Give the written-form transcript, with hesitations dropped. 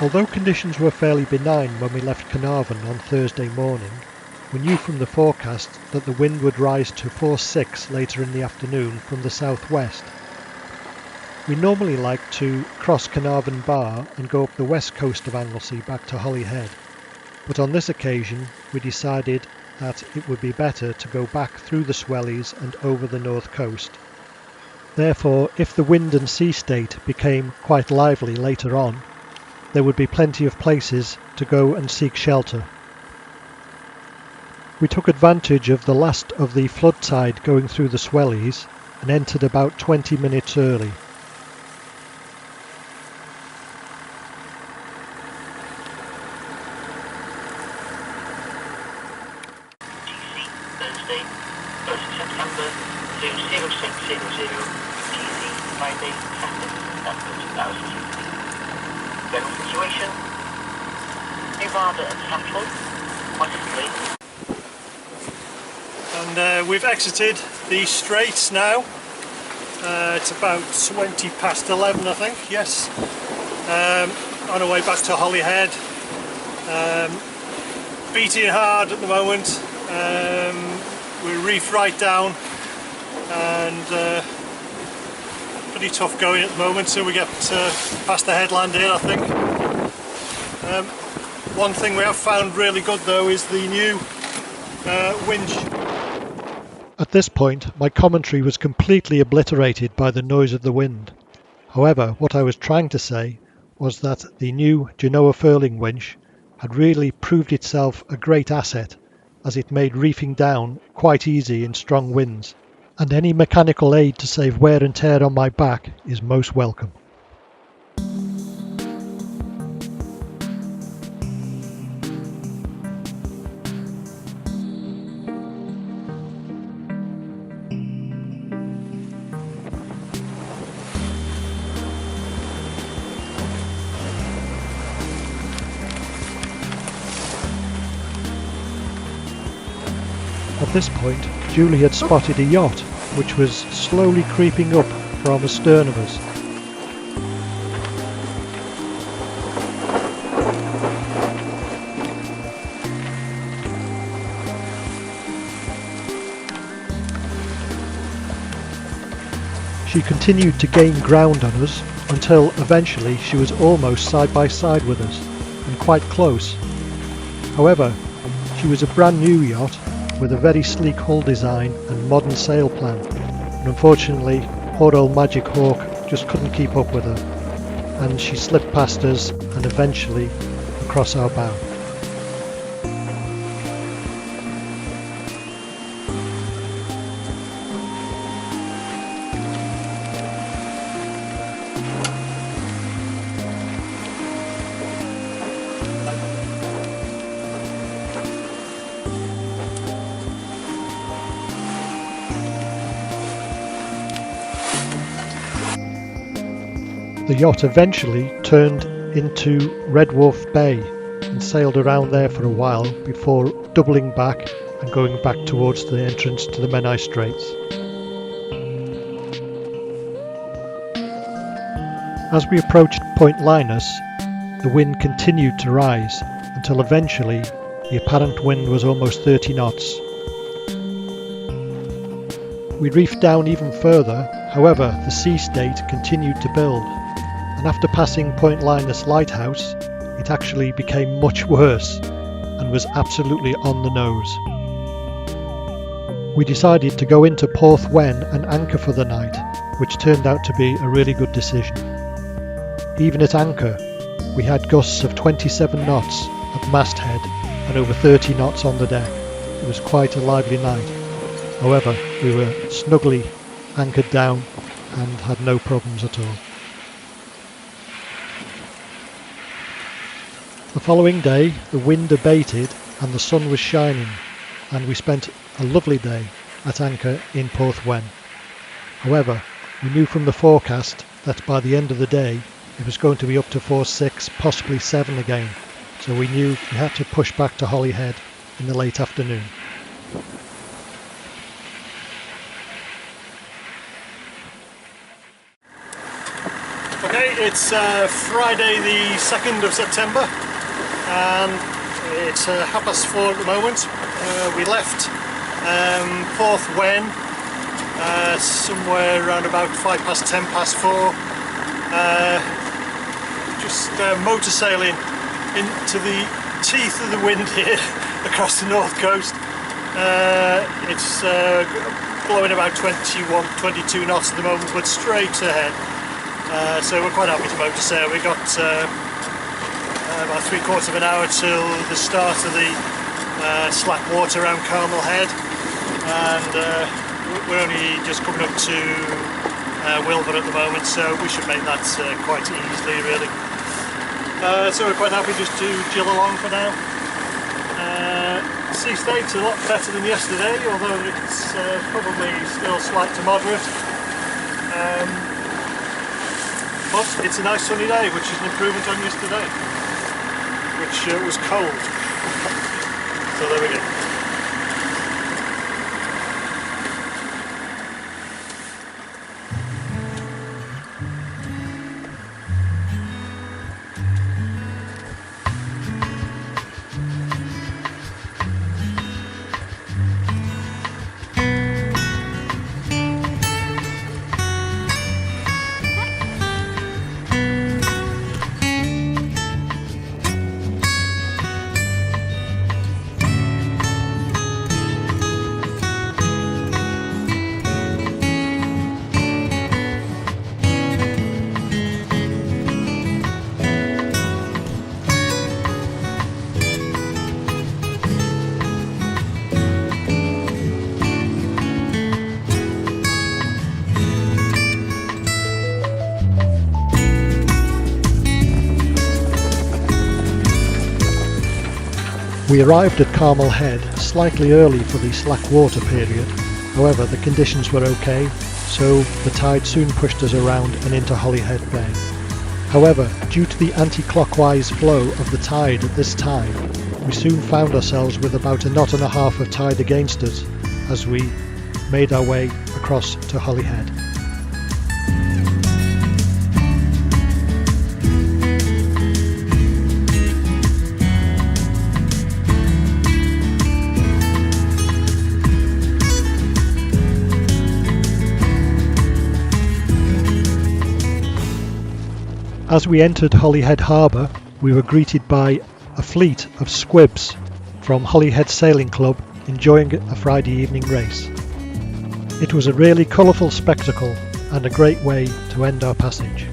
Although conditions were fairly benign when we left Caernarfon on Thursday morning, we knew from the forecast that the wind would rise to force 6 later in the afternoon from the southwest. We normally like to cross Caernarfon Bar and go up the west coast of Anglesey back to Holyhead, but on this occasion we decided that it would be better to go back through the Swellies and over the north coast. Therefore, if the wind and sea state became quite lively later on, there would be plenty of places to go and seek shelter. We took advantage of the last of the flood tide going through the Swellies and entered about 20 minutes early. Thursday, 1st September, 0600, TC, Friday, 2nd September 2016. General situation, Nevada and Saffron, westly. And we've exited the straits now. It's about 20 past 11 I think, yes. On our way back to Holyhead. Beating hard at the moment. We're reefed right down and pretty tough going at the moment till we get past the headland here, I think. One thing we have found really good though is the new winch. At this point my commentary was completely obliterated by the noise of the wind. However, what I was trying to say was that the new Genoa furling winch had really proved itself a great asset, as it made reefing down quite easy in strong winds, and any mechanical aid to save wear and tear on my back is most welcome. At this point, Julie had spotted a yacht, which was slowly creeping up from astern of us. She continued to gain ground on us until eventually she was almost side by side with us, and quite close. However, she was a brand new yacht with a very sleek hull design and modern sail plan, and unfortunately poor old Magic Hawk just couldn't keep up with her, and she slipped past us and eventually across our bow. The yacht eventually turned into Red Wolf Bay and sailed around there for a while before doubling back and going back towards the entrance to the Menai Straits. As we approached Point Linus, the wind continued to rise until eventually the apparent wind was almost 30 knots. We reefed down even further, however the sea state continued to build, and after passing Point Linus Lighthouse it actually became much worse and was absolutely on the nose. We decided to go into Porth Wen and anchor for the night, which turned out to be a really good decision. Even at anchor we had gusts of 27 knots at masthead and over 30 knots on the deck. It was quite a lively night. However, we were snugly anchored down and had no problems at all. The following day the wind abated and the sun was shining, and we spent a lovely day at anchor in Porth Wen. However, we knew from the forecast that by the end of the day it was going to be up to force 6, possibly 7 again, so we knew we had to push back to Holyhead in the late afternoon. Okay, It's Friday the 2nd of September and it's 4:30 at the moment. We left Porth Wen somewhere around about 4:05. Just motor sailing into the teeth of the wind here across the north coast. It's blowing about 21, 22 knots at the moment, but straight ahead. So we're quite happy to motor sail. We got about 3/4 of an hour till the start of the slack water around Holyhead, and we're only just coming up to Wilver at the moment, so we should make that quite easily, really. So we're quite happy just to chill along for now. Sea state's a lot better than yesterday, although it's probably still slight to moderate. But it's a nice sunny day, which is an improvement on yesterday, which was cold. So there we go. We arrived at Caernarfon slightly early for the slack water period. However, the conditions were okay, so the tide soon pushed us around and into Holyhead Bay. However, due to the anti-clockwise flow of the tide at this time, we soon found ourselves with about 1.5 knots of tide against us as we made our way across to Holyhead. As we entered Holyhead Harbour, we were greeted by a fleet of squibs from Holyhead Sailing Club enjoying a Friday evening race. It was a really colourful spectacle and a great way to end our passage.